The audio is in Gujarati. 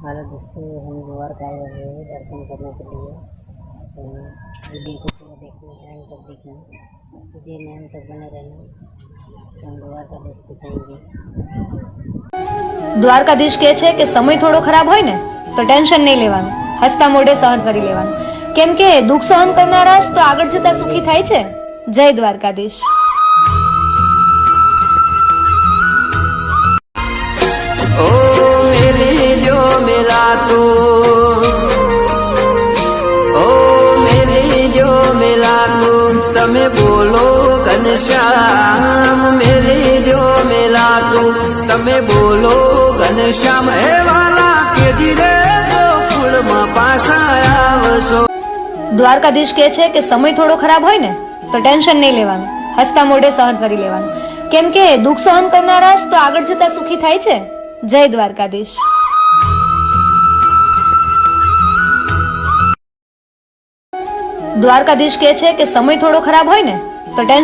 हेलो दोस्तों, हम द्वारका आए हुए हैं दर्शन करने के लिए। तो वीडियो को पूरा देखना, एंड तक देखना, वीडियो में एंड तक बने रहना। तो हम द्वारकाधीश दिखाएंगे। દ્વારકાધીશ કહે છે કે સમય થોડો ખરાબ હોય ને તો ટેન્શન નહીં લેવાનું, હસતા મોઢે સહન કરી લેવાનું, કેમ કે દુઃખ સહન કરનારા જ તો આગળ જતા સુખી થાય છે। જય દ્વારકાધીશ। ओ मेरी जो मिला तू, ओ मेरी जो मिला तू, तमे बोलो घनश्याम। मेरी जो मिला तू, तमे बोलो घनश्याम। हे वाला के धीरे गोकुल में पाछा आवशो। દ્વારકાધીશ કહે છે કે સમય થોડો ખરાબ હોય ને તો ટેન્શન નહીં લેવાનું, હસતા મોઢે સહન કરી લેવાનું, કેમ કે દુઃખ સહન કરનારા જ તો આગળ જતા સુખી થાય છે। જય દ્વારકાધીશ। દ્વારકાધીશ કહે છે કે સમય થોડો ખરાબ હોય ને તો ટેન્શન